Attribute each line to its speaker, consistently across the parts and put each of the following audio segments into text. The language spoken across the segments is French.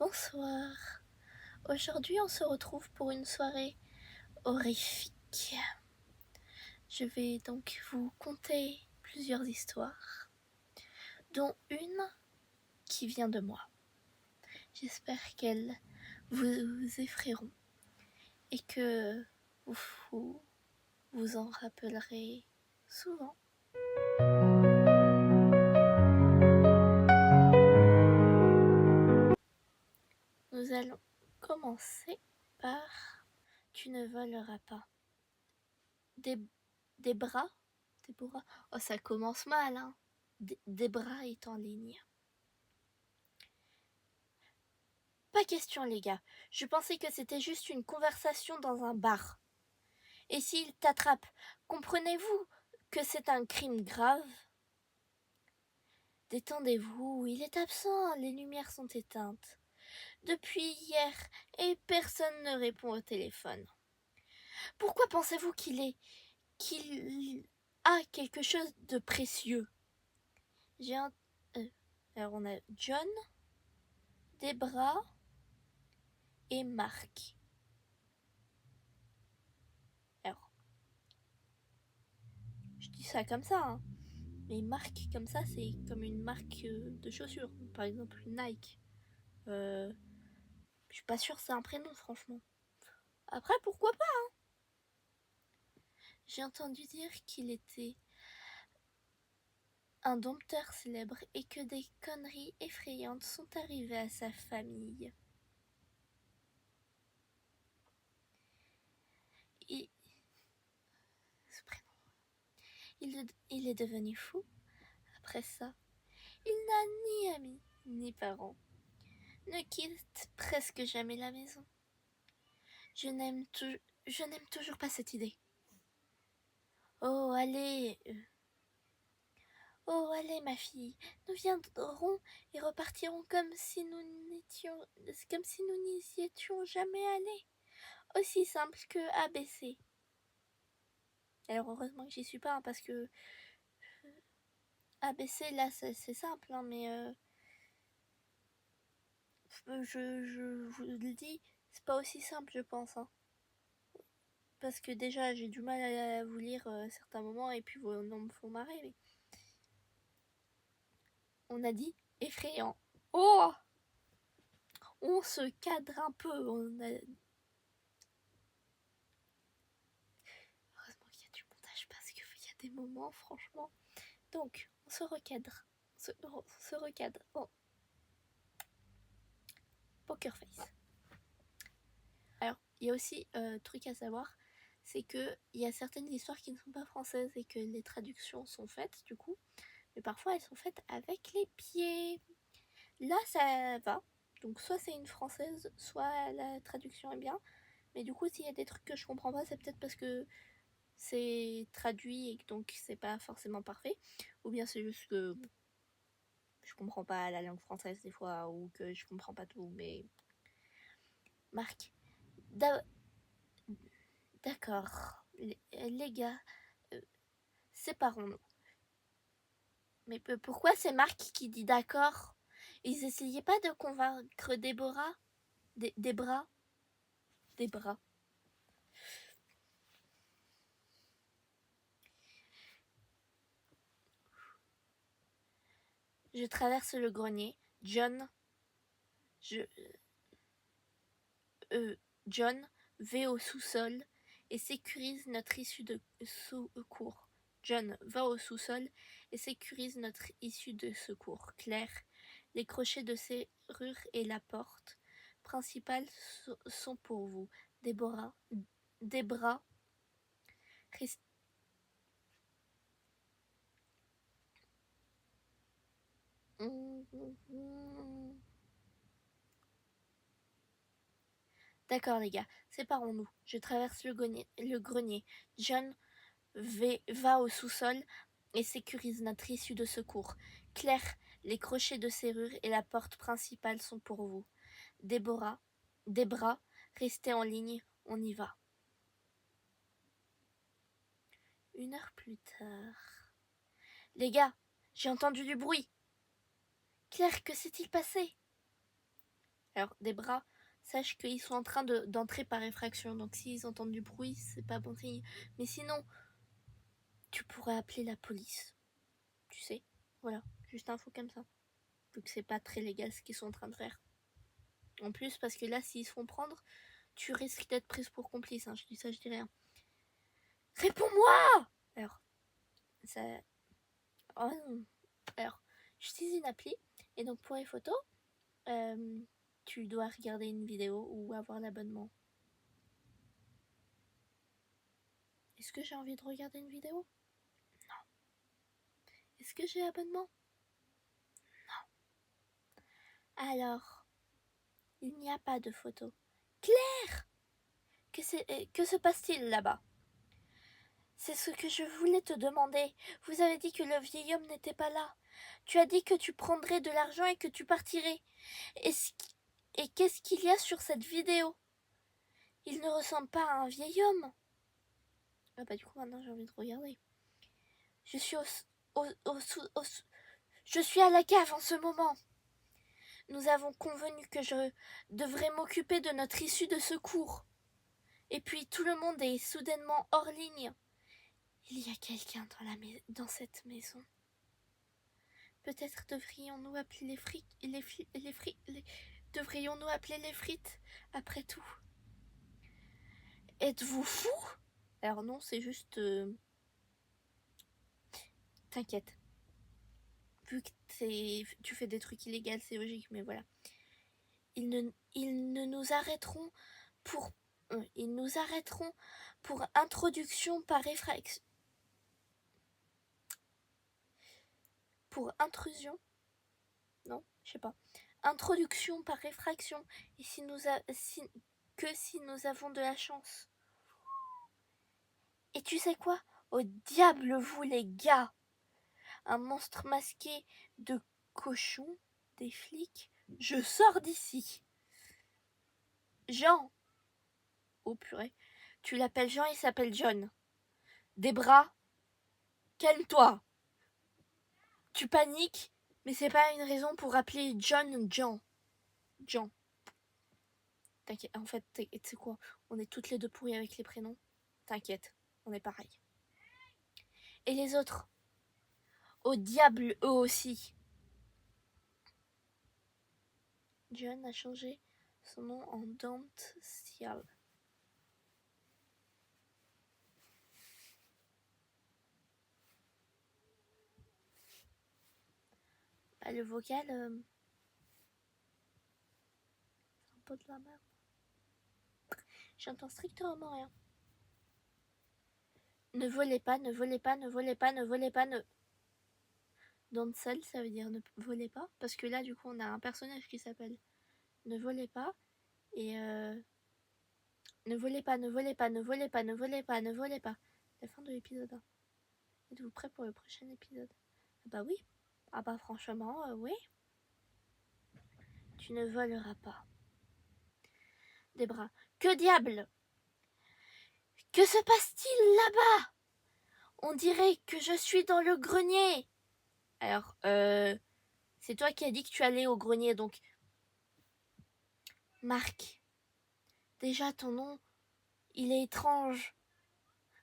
Speaker 1: Bonsoir. Aujourd'hui, on se retrouve pour une soirée horrifique. Je vais donc vous conter plusieurs histoires, dont une qui vient de moi. J'espère qu'elles vous effrayeront et que vous en rappellerez souvent. Nous allons commencer par « Tu ne voleras pas ». Des bras. Oh, ça commence mal, hein. Des bras est en ligne. Pas question, les gars. Je pensais que c'était juste une conversation dans un bar. Et s'il t'attrape, comprenez-vous que c'est un crime grave? Détendez-vous, il est absent, les lumières sont éteintes. Depuis hier, et personne ne répond au téléphone. Pourquoi pensez-vous qu'il a quelque chose de précieux? Alors on a John, Debra et Marc. Alors, je dis ça comme ça, hein. Mais Marc comme ça, c'est comme une marque de chaussures. Par exemple, Nike. Je suis pas sûre que c'est un prénom, franchement. Après, pourquoi pas, hein. J'ai entendu dire qu'il était un dompteur célèbre et que des conneries effrayantes sont arrivées à sa famille. Ce prénom. Il est devenu fou. Après ça, il n'a ni amis ni parents. Ne quitte presque jamais la maison. Je n'aime toujours pas cette idée. Oh, allez, ma fille, nous viendrons et repartirons comme si nous n'y étions jamais allés. Aussi simple que ABC. Alors heureusement que j'y suis pas, hein, parce que ABC là c'est simple, hein, mais je vous le dis, c'est pas aussi simple, je pense, hein. Parce que déjà j'ai du mal à vous lire certains moments et puis vos noms me font marrer. Mais... On a dit effrayant. Oh, on se cadre un peu. Heureusement qu'il y a du montage parce qu'il y a des moments, franchement. Donc, on se recadre. On se recadre. Oh. Poker face. Alors, il y a aussi truc à savoir, c'est que il y a certaines histoires qui ne sont pas françaises et que les traductions sont faites du coup, mais parfois elles sont faites avec les pieds. Là, ça va. Donc soit c'est une française, soit la traduction est bien. Mais du coup, s'il y a des trucs que je comprends pas, c'est peut-être parce que c'est traduit et donc c'est pas forcément parfait. Ou bien c'est juste que je comprends pas la langue française des fois, ou que je comprends pas tout. Mais Marc, d'accord, les gars, séparons-nous. Mais pourquoi c'est Marc qui dit d'accord? Ils essayaient pas de convaincre Déborah? Des bras? Je traverse le grenier. John va au sous-sol et sécurise notre issue de secours. John va au sous-sol et sécurise notre issue de secours. Claire, les crochets de serrure et la porte principale sont pour vous. Debra, D'accord les gars, séparons-nous. Je traverse le grenier. John va au sous-sol et sécurise notre issue de secours. Claire, les crochets de serrure et la porte principale sont pour vous. Debra, restez en ligne, on y va. 1 heure plus tard. Les gars, j'ai entendu du bruit. Claire, que s'est-il passé? Alors, des bras, sache qu'ils sont en train d'entrer par effraction. Donc, s'ils entendent du bruit, c'est pas bon signe. Mais sinon, tu pourrais appeler la police. Tu sais, voilà, juste info comme ça. Vu que c'est pas très légal ce qu'ils sont en train de faire. En plus, parce que là, s'ils se font prendre, tu risques d'être prise pour complice. Hein. Je dis ça, je dis rien. Réponds-moi! Alors, ça. Oh, non. Alors, j'utilise une appli. Et donc, pour les photos, tu dois regarder une vidéo ou avoir l'abonnement. Est-ce que j'ai envie de regarder une vidéo? Non. Est-ce que j'ai abonnement? Non. Alors, il n'y a pas de photo. Claire! Que se passe-t-il là-bas? C'est ce que je voulais te demander. Vous avez dit que le vieil homme n'était pas là. Tu as dit que tu prendrais de l'argent et que tu partirais. Et qu'est-ce qu'il y a sur cette vidéo? Il ne ressemble pas à un vieil homme. Ah bah du coup maintenant j'ai envie de regarder. Je suis je suis à la cave en ce moment. Nous avons convenu que je devrais m'occuper de notre issue de secours. Et puis tout le monde est soudainement hors ligne. Il y a quelqu'un dans cette maison. Peut-être devrions-nous appeler devrions-nous appeler les frites, après tout. Êtes-vous fou? Alors non, c'est juste... T'inquiète. Vu que tu fais des trucs illégaux, c'est logique, mais voilà. Ils nous arrêteront pour... ils nous arrêteront pour introduction par effraction. Pour intrusion? Non, je sais pas. Introduction par effraction. Et si nous avons de la chance. Et tu sais quoi? Au diable vous les gars! Un monstre masqué de cochon, des flics. Je sors d'ici. Jean. Oh purée. Tu l'appelles Jean, il s'appelle John. Des bras. Calme-toi. Tu paniques, mais c'est pas une raison pour appeler John Jean. Jean. T'inquiète. En fait, tu sais quoi? On est toutes les deux pourries avec les prénoms. T'inquiète. On est pareil. Et les autres? Au diable, eux aussi. John a changé son nom en Dante Cial. Bah, le vocal, c'est un peu de la merde. J'entends strictement rien. Ne volez pas, ne volez pas, ne volez pas, ne volez pas, ne... Don't sell, ça veut dire ne volez pas. Parce que là, du coup, on a un personnage qui s'appelle Ne volez pas. Et ne volez pas, ne volez pas, ne volez pas, ne volez pas, ne volez pas. La fin de l'épisode 1. Êtes-vous prêts pour le prochain épisode? Ah bah oui. Ah bah franchement, oui. Tu ne voleras pas. Des bras. Que diable! Que se passe-t-il là-bas? On dirait que je suis dans le grenier. Alors, c'est toi qui as dit que tu allais au grenier, donc... Marc, déjà ton nom, il est étrange.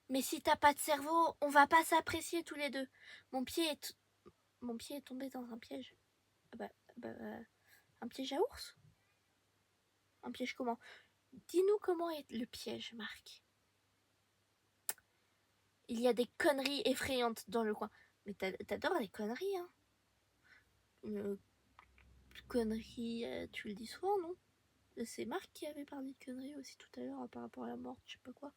Speaker 1: Mais si t'as pas de cerveau, on va pas s'apprécier tous les deux. Mon pied est tombé dans un piège. Un piège à ours? Un piège comment? Dis-nous comment est le piège, Marc. Il y a des conneries effrayantes dans le coin. Mais t'adores les conneries, hein? Conneries, tu le dis souvent, non? C'est Marc qui avait parlé de conneries aussi tout à l'heure par rapport à la mort, je sais pas quoi.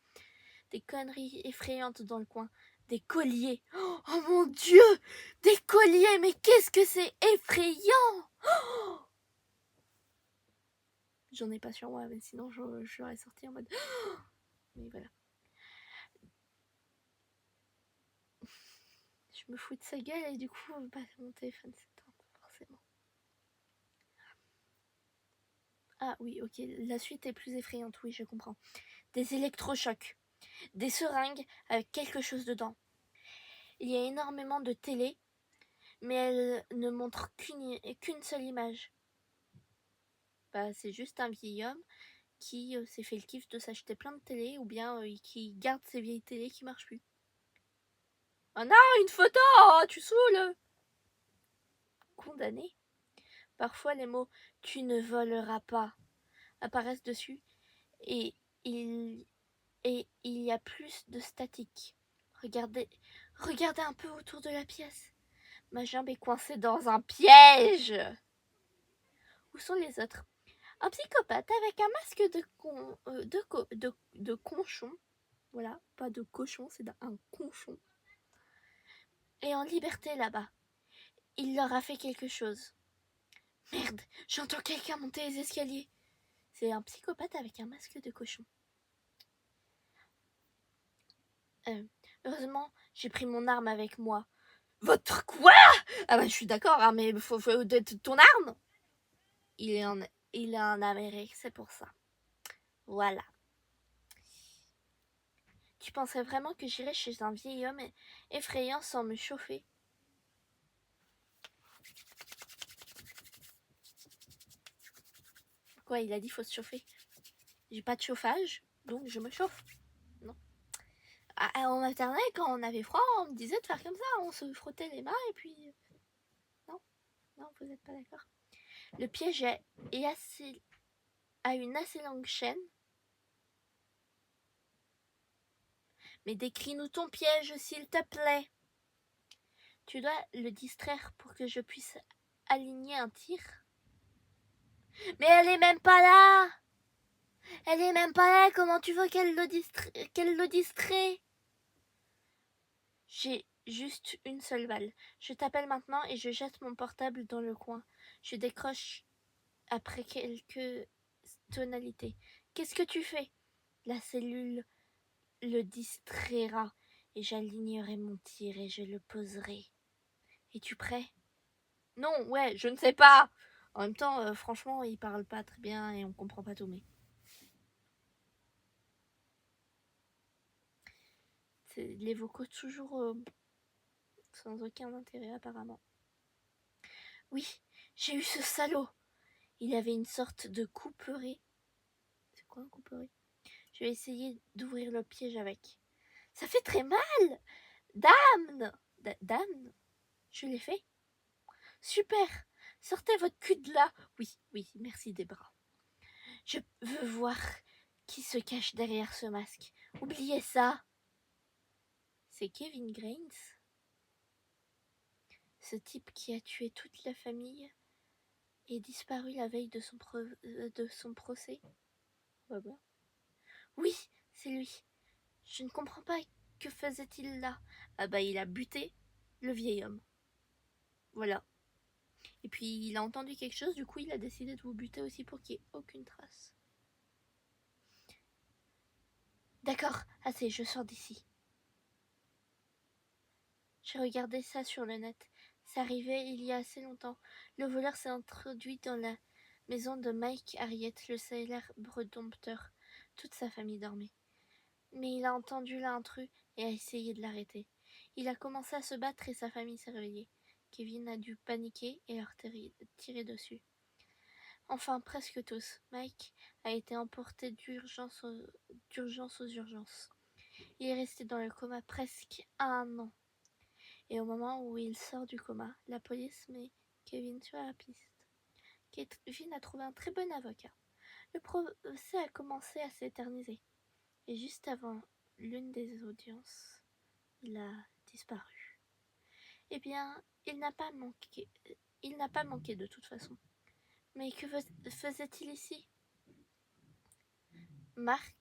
Speaker 1: Des conneries effrayantes dans le coin. Des colliers. Oh mon Dieu! Des colliers, mais qu'est-ce que c'est effrayant! Oh, j'en ai pas sur moi, mais sinon j'aurais sorti en mode... Mais voilà. Je me fous de sa gueule et du coup, mon téléphone s'éteint, forcément. Ah oui, ok, la suite est plus effrayante, oui, je comprends. Des électrochocs. Des seringues avec quelque chose dedans. Il y a énormément de télé, mais elle ne montre qu'une seule image. Bah, c'est juste un vieil homme qui s'est fait le kiff de s'acheter plein de télé ou bien qui garde ses vieilles télé qui marchent plus. Oh non, une photo, oh, tu saoules. Condamné. Parfois les mots tu ne voleras pas apparaissent dessus et il y a plus de statique. Regardez un peu autour de la pièce. Ma jambe est coincée dans un piège. Où sont les autres? Un psychopathe avec un masque de conchon. Voilà, pas de cochon, c'est un conchon. Et en liberté là-bas. Il leur a fait quelque chose. Merde, j'entends quelqu'un monter les escaliers. C'est un psychopathe avec un masque de cochon. Heureusement, j'ai pris mon arme avec moi. Votre quoi? Ah bah je suis d'accord, hein, mais faut ton arme. Il est en Amérique, c'est pour ça. Voilà. Tu penserais vraiment que j'irais chez un vieil homme effrayant sans me chauffer? Quoi, il a dit faut se chauffer? J'ai pas de chauffage, donc je me chauffe. Non. En maternelle, quand on avait froid, on me disait de faire comme ça. On se frottait les mains et puis... Non, vous n'êtes pas d'accord. Le piège a une assez longue chaîne. Mais décris-nous ton piège, s'il te plaît. Tu dois le distraire pour que je puisse aligner un tir. Mais elle est même pas là. Elle est même pas là. Comment tu veux qu'elle le distrait? J'ai juste une seule balle. Je t'appelle maintenant et je jette mon portable dans le coin. Je décroche après quelques tonalités. Qu'est-ce que tu fais? La cellule le distraira et j'alignerai mon tir et je le poserai. Es-tu prêt? Non, ouais, je ne sais pas. En même temps, franchement, il parle pas très bien et on comprend pas tout, mais... les vocaux toujours sans aucun intérêt apparemment. Oui, j'ai eu ce salaud. Il avait une sorte de couperet. C'est quoi un couperet? Je vais essayer d'ouvrir le piège avec. Ça fait très mal. Damn. Damn. Je l'ai fait. Super. Sortez votre cul de là. Oui, merci des bras. Je veux voir qui se cache derrière ce masque. Oubliez ça. C'est Kevin Grains, ce type qui a tué toute la famille et disparu la veille de son procès. Oui, c'est lui. Je ne comprends pas. Que faisait-il là? Ah bah il a buté le vieil homme. Voilà. Et puis il a entendu quelque chose, du coup il a décidé de vous buter aussi pour qu'il n'y ait aucune trace. D'accord, assez, je sors d'ici. J'ai regardé ça sur le net. C'est arrivé il y a assez longtemps. Le voleur s'est introduit dans la maison de Mike Harriet, le célèbre dompteur. Toute sa famille dormait. Mais il a entendu l'intrus et a essayé de l'arrêter. Il a commencé à se battre et sa famille s'est réveillée. Kevin a dû paniquer et leur tirer dessus. Enfin, presque tous. Mike a été emporté d'urgence aux urgences. Il est resté dans le coma presque 1 an. Et au moment où il sort du coma, la police met Kevin sur la piste. Kevin a trouvé un très bon avocat. Le procès a commencé à s'éterniser. Et juste avant l'une des audiences, il a disparu. Eh bien, il n'a pas manqué de toute façon. Mais que faisait-il ici? Marc,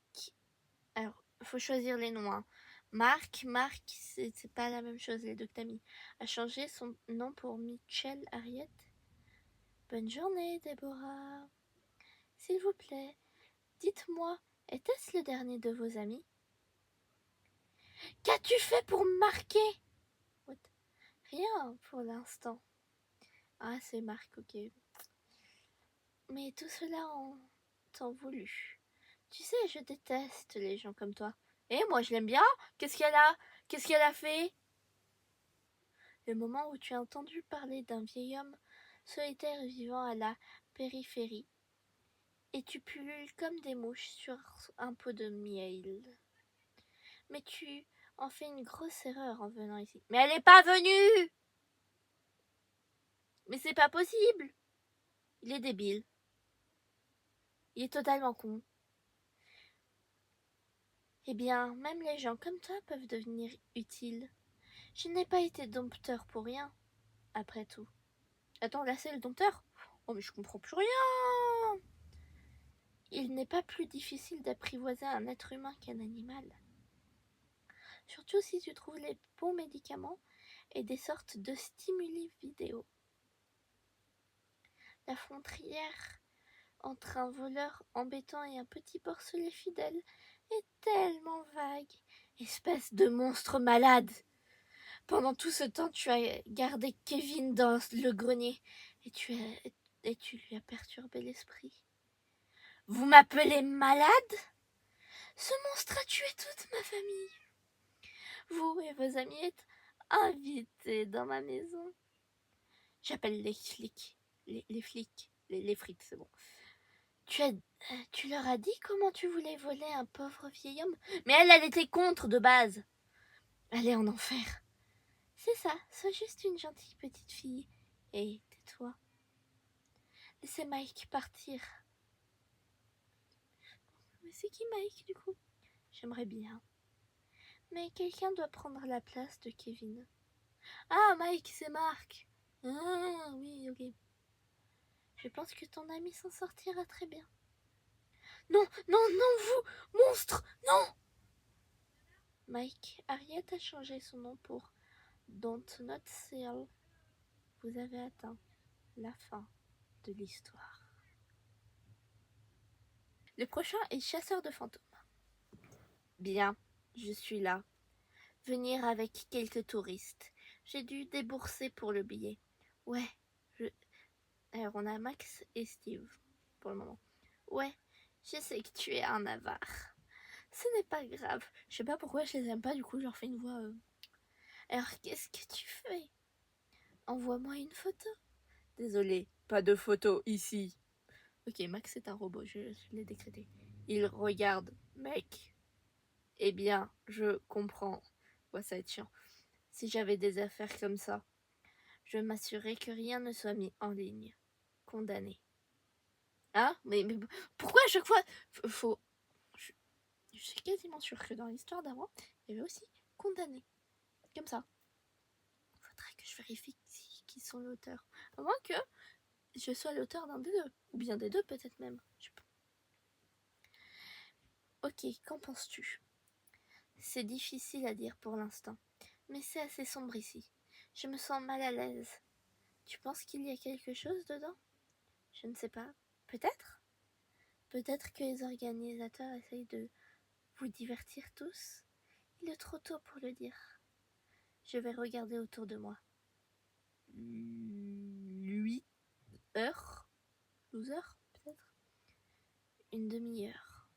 Speaker 1: alors, faut choisir les noms, hein. Marc, c'est pas la même chose, les deux que t'as mis. A changé son nom pour Mitchell Harriet. Bonne journée, Déborah. S'il vous plaît, dites-moi, était-ce le dernier de vos amis? Qu'as-tu fait pour me marquer? What? Rien pour l'instant. Ah, c'est Marc, ok. Mais tout cela en temps voulu. Tu sais, je déteste les gens comme toi. Et moi, je l'aime bien. Qu'est-ce qu'elle a fait? Le moment où tu as entendu parler d'un vieil homme solitaire vivant à la périphérie, et tu pullules comme des mouches sur un pot de miel. Mais tu en fais une grosse erreur en venant ici. Mais elle n'est pas venue! Mais c'est pas possible! Il est débile. Il est totalement con. Eh bien, même les gens comme toi peuvent devenir utiles. Je n'ai pas été dompteur pour rien, après tout. Attends, là c'est le dompteur? Oh mais je comprends plus rien! Il n'est pas plus difficile d'apprivoiser un être humain qu'un animal. Surtout si tu trouves les bons médicaments et des sortes de stimuli vidéo. La frontière entre un voleur embêtant et un petit porcelet fidèle est tellement vague. Espèce de monstre malade! Pendant tout ce temps, tu as gardé Kevin dans le grenier et tu lui as perturbé l'esprit. Vous m'appelez malade? Ce monstre a tué toute ma famille. Vous et vos amis êtes invités dans ma maison. J'appelle les flics. Les flics. Les frites, c'est bon. Tu leur as dit comment tu voulais voler un pauvre vieil homme? Mais elle était contre de base. Elle est en enfer. C'est ça, sois juste une gentille petite fille. Et tais-toi. Laissez Mike partir. Mais c'est qui Mike du coup? J'aimerais bien. Mais quelqu'un doit prendre la place de Kevin. Ah, Mike, c'est Marc. Ah, oui, ok. Je pense que ton ami s'en sortira très bien. Non, non, non, vous, monstre, non! Mike, Harriet a changé son nom pour Don't Not Seal. Vous avez atteint la fin de l'histoire. Le prochain est chasseur de fantômes. Bien, je suis là. Venir avec quelques touristes. J'ai dû débourser pour le billet. Ouais, alors on a Max et Steve pour le moment. Ouais, je sais que tu es un avare. Ce n'est pas grave. Je sais pas pourquoi je les aime pas, du coup je leur fais une voix. Alors qu'est-ce que tu fais? Envoie-moi une photo. Désolé, pas de photo ici. Ok, Max est un robot, je l'ai décrété. Il regarde, mec. Eh bien, je comprends. Ouais, ça va être chiant. Si j'avais des affaires comme ça, je m'assurais que rien ne soit mis en ligne. Condamné. Hein? Mais pourquoi à chaque fois faut... Je suis quasiment sûre que dans l'histoire d'avant, il y avait aussi condamné. Comme ça. Faudrait que je vérifie qui sont l'auteur. À moins que je sois l'auteur d'un des deux. Ou bien des deux peut-être même. Ok, qu'en penses-tu? C'est difficile à dire pour l'instant. Mais c'est assez sombre ici. Je me sens mal à l'aise. Tu penses qu'il y a quelque chose dedans? Je ne sais pas. Peut-être? Peut-être que les organisateurs essayent de vous divertir tous? Il est trop tôt pour le dire. Je vais regarder autour de moi. 8 heures? 12 heures, peut-être? Une demi-heure.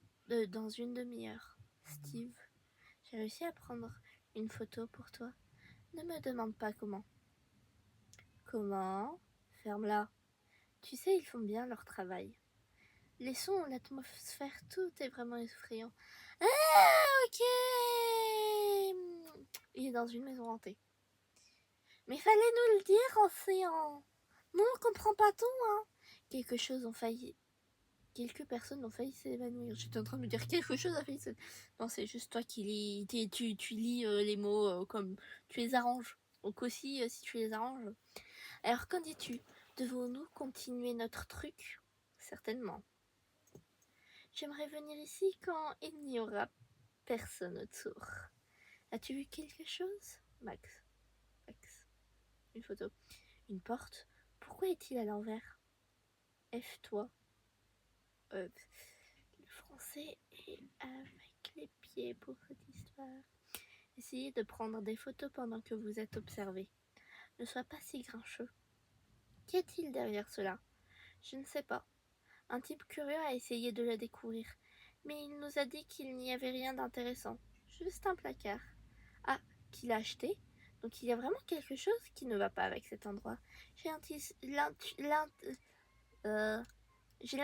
Speaker 1: Dans une demi-heure. Steve, j'ai réussi à prendre une photo pour toi. Ne me demande pas comment. Comment? Ferme-la. Tu sais, ils font bien leur travail. Les sons, l'atmosphère, tout est vraiment effrayant. Ah, ok! Il est dans une maison hantée. Mais fallait nous le dire, océan. Non, on comprend pas tout, hein. Quelques personnes ont failli s'évanouir. J'étais en train de me dire quelque chose a failli s'évanouir. Non, c'est juste toi qui lis. Tu lis les mots comme tu les arranges. Donc aussi, si tu les arranges. Alors, qu'en dis-tu? Devons-nous continuer notre truc? Certainement. J'aimerais venir ici quand il n'y aura personne autour. As-tu vu quelque chose? Max. Une photo. Une porte? Pourquoi est-il à l'envers? F-toi. Le français est avec les pieds pour cette histoire. Essayez de prendre des photos pendant que vous êtes observé. Ne sois pas si grincheux. Qu'y a-t-il derrière cela? Je ne sais pas. Un type curieux a essayé de le découvrir, mais il nous a dit qu'il n'y avait rien d'intéressant. Juste un placard. Ah, qu'il a acheté? Donc il y a vraiment quelque chose qui ne va pas avec cet endroit. J'ai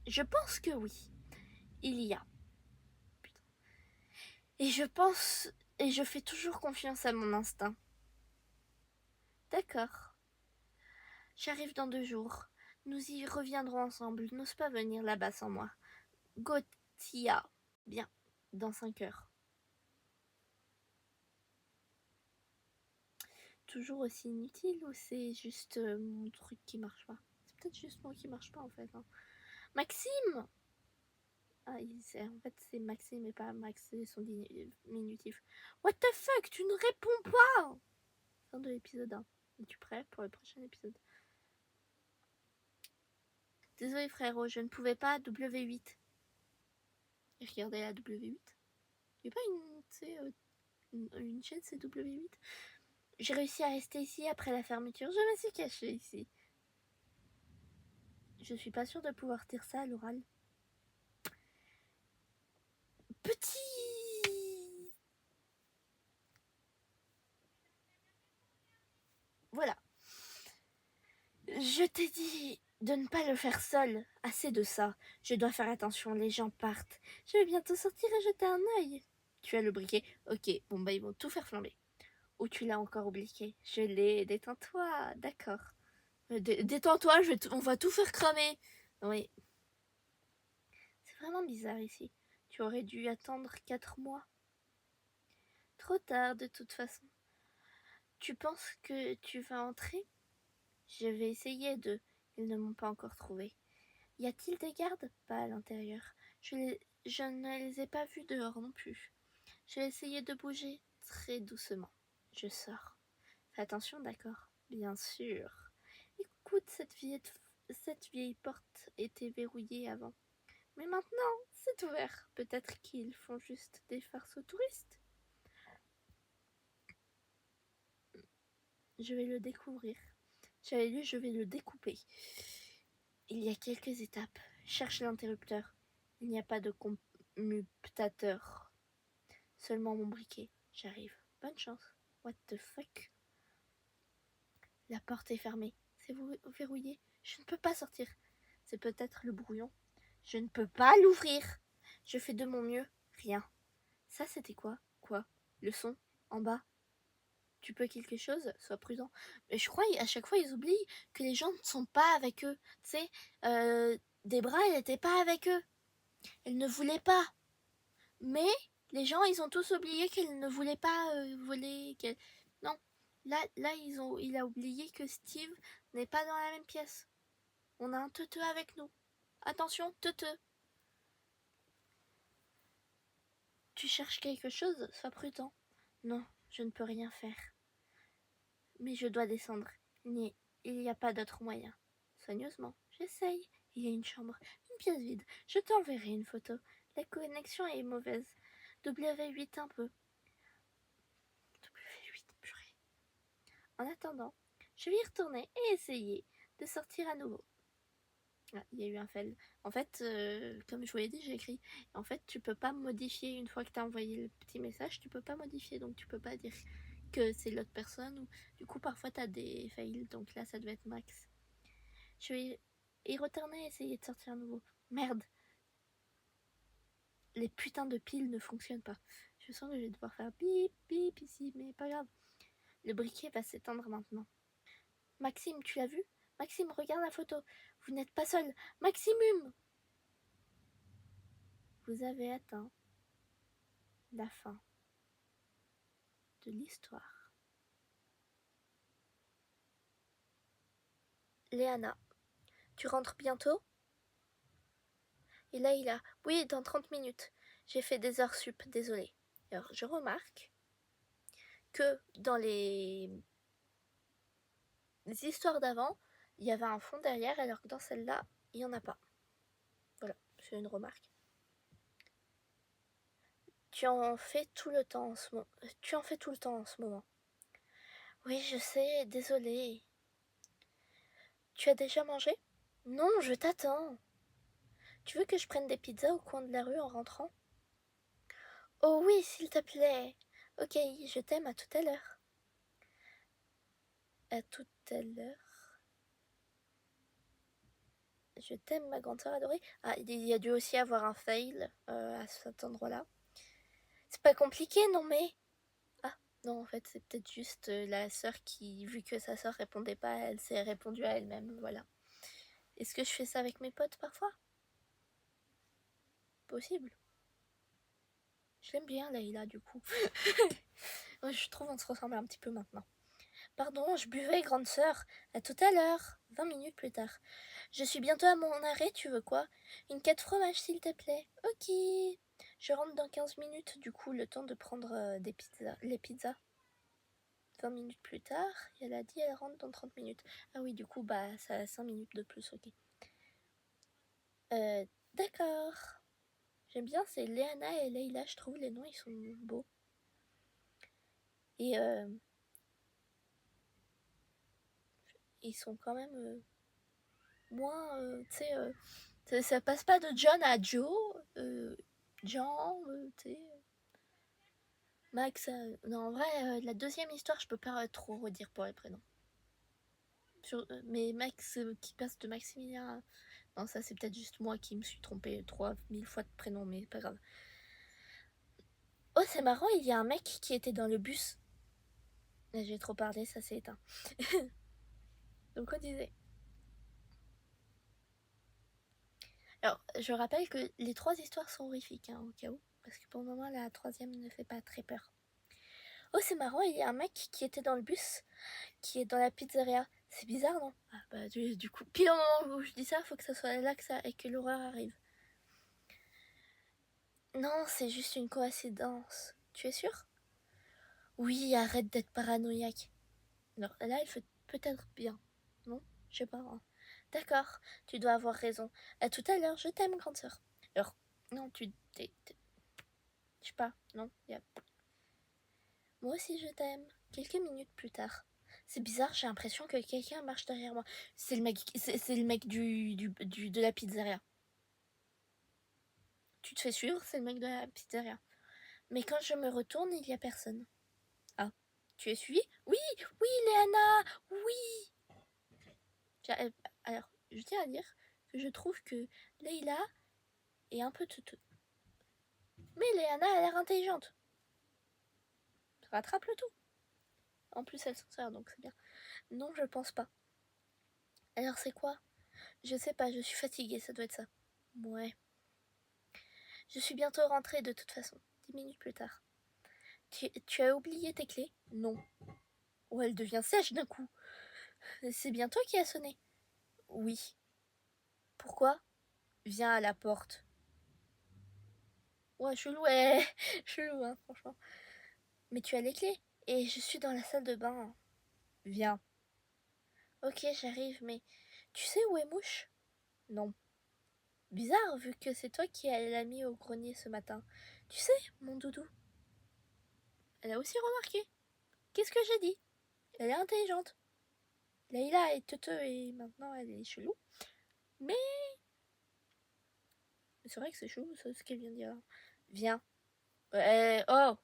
Speaker 1: Je pense que oui. Il y a. Putain. Et je pense... Et je fais toujours confiance à mon instinct. D'accord. J'arrive dans 2 jours. Nous y reviendrons ensemble. N'ose pas venir là-bas sans moi. Gotia. Bien. Dans 5 heures. Toujours aussi inutile ou c'est juste mon truc qui marche pas? C'est peut-être juste moi qui marche pas en fait. Hein. Maxime! Ah, en fait, c'est Maxime et pas Max, c'est son diminutif. What the fuck, tu ne réponds pas! Fin de l'épisode 1. Es-tu prêt pour le prochain épisode? Désolé frérot, je ne pouvais pas W8. Et regardez la W8. Il n'y a pas une chaîne c'est W8? J'ai réussi à rester ici après la fermeture. Je me suis cachée ici. Je suis pas sûre de pouvoir dire ça à l'oral. Petit... Voilà. Je t'ai dit de ne pas le faire seul. Assez de ça. Je dois faire attention, les gens partent. Je vais bientôt sortir et jeter un œil. Tu as le briquet? Ok, bon bah ils vont tout faire flamber. Ou tu l'as encore oublié? Je l'ai, détends-toi, d'accord. Détends-toi, on va tout faire cramer. Oui. C'est vraiment bizarre ici. Tu aurais dû attendre 4 mois. Trop tard de toute façon. Tu penses que tu vas entrer? Je vais essayer de... Ils ne m'ont pas encore trouvé. Y a-t-il des gardes? Pas à l'intérieur. Je ne les ai pas vus dehors non plus. Je vais essayer de bouger très doucement. Je sors. Fais attention, d'accord? Bien sûr. Écoute, cette vieille porte était verrouillée avant. Mais maintenant, c'est ouvert. Peut-être qu'ils font juste des farces aux touristes. Je vais le découvrir. J'avais lu, je vais le découper. Il y a quelques étapes. Cherche l'interrupteur. Il n'y a pas de commutateur. Seulement mon briquet. J'arrive. Bonne chance. What the fuck? La porte est fermée. C'est verrouillé. Je ne peux pas sortir. C'est peut-être le brouillon. Je ne peux pas l'ouvrir. Je fais de mon mieux. Rien. Ça, c'était quoi? Quoi? Le son? En bas? Tu peux quelque chose? Sois prudent. Mais je crois à chaque fois ils oublient que les gens ne sont pas avec eux. Tu sais, Debra, elle n'était pas avec eux. Elle ne voulait pas. Mais les gens, ils ont tous oublié qu'elle ne voulait pas voler. Non. Là, il a oublié que Steve n'est pas dans la même pièce. On a un teuteux avec nous. Attention, teuteux. Tu cherches quelque chose? Sois prudent. Non, je ne peux rien faire. Mais je dois descendre. Il n'y a pas d'autre moyen. Soigneusement, j'essaye. Il y a une chambre, une pièce vide. Je t'enverrai une photo. La connexion est mauvaise. W8 un peu. W8, purée. En attendant, je vais y retourner et essayer de sortir à nouveau. Ah, il y a eu un fail. En fait, comme je vous l'ai dit, j'ai écrit. En fait, tu peux pas modifier une fois que tu as envoyé le petit message, tu peux pas modifier, donc tu peux pas dire que c'est l'autre personne. Ou... Du coup, parfois, tu as des fails, donc là, ça devait être Max. Je vais y retourner et essayer de sortir à nouveau. Merde. Les putains de piles ne fonctionnent pas. Je sens que je vais devoir faire bip bip ici, mais pas grave. Le briquet va s'éteindre maintenant. Maxime, tu l'as vu? Maxime, regarde la photo. Vous n'êtes pas seul. Maximum! Vous avez atteint la fin de l'histoire. Léana, tu rentres bientôt? Et là, il a... Oui, dans 30 minutes. J'ai fait des heures sup, désolé. Alors, je remarque que dans les histoires d'avant, il y avait un fond derrière, alors que dans celle-là, il n'y en a pas. Voilà, c'est une remarque. Tu en fais tout le temps en ce moment. Oui, je sais, désolé. Tu as déjà mangé? Non, je t'attends. Tu veux que je prenne des pizzas au coin de la rue en rentrant? Oh oui, s'il te plaît. Ok, je t'aime, à tout à l'heure. À tout à l'heure. Je t'aime, ma grande sœur adorée. Ah, il y a dû aussi avoir un fail à cet endroit-là. C'est pas compliqué, non mais... Ah, non, en fait, c'est peut-être juste la sœur qui, vu que sa sœur répondait pas, elle s'est répondue à elle-même, voilà. Est-ce que je fais ça avec mes potes parfois? Possible. Je l'aime bien, Layla, du coup. Je trouve on se ressemble un petit peu maintenant. Pardon, je buvais, grande sœur. À tout à l'heure. 20 minutes plus tard. Je suis bientôt à mon arrêt, tu veux quoi? Une 4 fromages, s'il te plaît. Ok. Je rentre dans 15 minutes, du coup, le temps de prendre des pizzas. Les pizzas. 20 minutes plus tard, elle a dit elle rentre dans 30 minutes. Ah oui, du coup, bah, ça a 5 minutes de plus, ok. D'accord. J'aime bien, c'est Léana et Leïla, je trouve les noms, ils sont beaux. Et ils sont quand même moins, tu sais, ça passe pas de John à Joe, Jean, tu sais. Max, non, en vrai, la deuxième histoire, je peux pas trop redire pour les prénoms. Mais Max qui passe de Maximilien à... Non, ça c'est peut-être juste moi qui me suis trompée 3000 fois de prénom, mais pas grave. Oh, c'est marrant, il y a un mec qui était dans le bus. J'ai trop parlé, ça s'est éteint. Donc on disait. Alors, je rappelle que les 3 histoires sont horrifiques, hein, au cas où. Parce que pour le moment, la 3e ne fait pas très peur. Oh, c'est marrant, il y a un mec qui était dans le bus, qui est dans la pizzeria. C'est bizarre, non? Ah, bah, du coup, pile au moment où je dis ça, faut que ça soit là que ça, et que l'horreur arrive. Non, c'est juste une coïncidence. Tu es sûr? Oui, arrête d'être paranoïaque. Alors là, il fait peut-être bien. Non? Je sais pas. Hein. D'accord, tu dois avoir raison. À tout à l'heure, je t'aime, grande sœur. Alors, non, je sais pas, non, Moi aussi, je t'aime. Quelques minutes plus tard. C'est bizarre, j'ai l'impression que quelqu'un marche derrière moi. C'est le mec de la pizzeria. Tu te fais suivre, c'est le mec de la pizzeria. Mais quand je me retourne, il y a personne. Ah, tu es suivi? Oui, oui, Léana, oui. Alors, je tiens à dire que je trouve que Leïla est un peu teuteux. Mais Léana a l'air intelligente. Ça rattrape le tout. En plus, elle s'en sert, donc c'est bien. Non, je pense pas. Alors, c'est quoi? Je sais pas, je suis fatiguée, ça doit être ça. Ouais. Je suis bientôt rentrée de toute façon. 10 minutes plus tard. Tu as oublié tes clés? Non. Oh, elle devient sèche d'un coup. C'est bien toi qui as sonné? Oui. Pourquoi? Viens à la porte. Ouais, chelou, ouais. Chelou, hein, franchement. Mais tu as les clés. Et je suis dans la salle de bain. Viens. Ok, j'arrive, mais tu sais où est Mouche? Non. Bizarre, vu que c'est toi qui l'as mis au grenier ce matin. Tu sais, mon doudou. Elle a aussi remarqué. Qu'est-ce que j'ai dit? Elle est intelligente. Leïla est teuteux et maintenant elle est chelou. Mais c'est vrai que c'est chelou, ça, ce qu'elle vient de dire. Viens. Oh,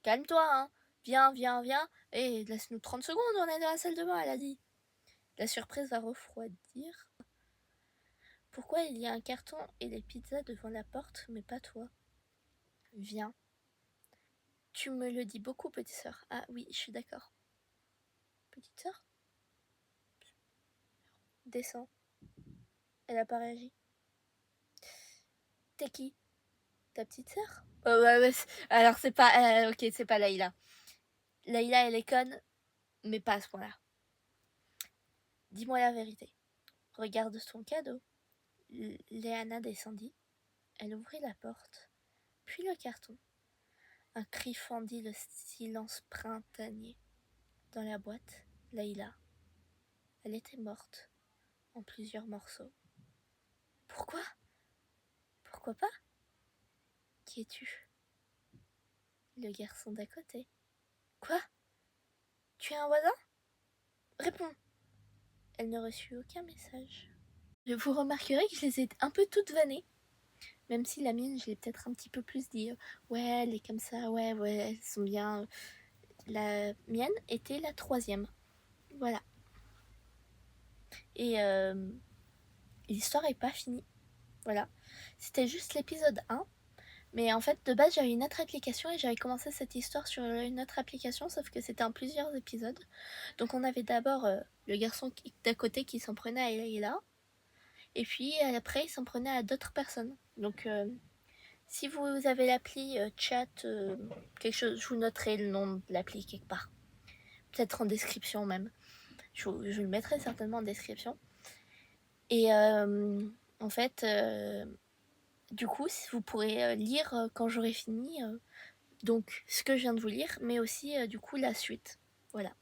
Speaker 1: calme-toi, hein. Viens, viens, viens. Et laisse-nous 30 secondes, on est dans la salle de bain, elle a dit. La surprise va refroidir. Pourquoi il y a un carton et des pizzas devant la porte, mais pas toi? Viens. Tu me le dis beaucoup, petite sœur. Ah oui, je suis d'accord. Petite sœur? Descends. Elle a pas réagi. T'es qui? Ta petite sœur? Ouais, alors c'est pas... ok, c'est pas Layla. Layla, elle est conne, mais pas à ce point-là. Dis-moi la vérité. Regarde son cadeau. Léana descendit. Elle ouvrit la porte, puis le carton. Un cri fendit le silence printanier. Dans la boîte, Layla. Elle était morte, en plusieurs morceaux. Pourquoi? Pourquoi pas? Qui es-tu? Le garçon d'à côté. Quoi? Tu es un voisin? Réponds. Elle ne reçut aucun message. Vous remarquerez que je les ai un peu toutes vannées. Même si la mienne, je l'ai peut-être un petit peu plus dit. Ouais, elle est comme ça, ouais, elles sont bien. La mienne était la 3e. Voilà. Et l'histoire est pas finie. Voilà. C'était juste l'épisode 1. Mais en fait, de base, j'avais une autre application et j'avais commencé cette histoire sur une autre application, sauf que c'était en plusieurs épisodes. Donc on avait d'abord le garçon d'à côté qui s'en prenait à Layla, et puis après il s'en prenait à d'autres personnes. Donc si vous avez l'appli chat, quelque chose, je vous noterai le nom de l'appli quelque part. Peut-être en description même. Je le mettrai certainement en description. Et en fait, du coup, vous pourrez lire quand j'aurai fini donc ce que je viens de vous lire, mais aussi du coup la suite. Voilà.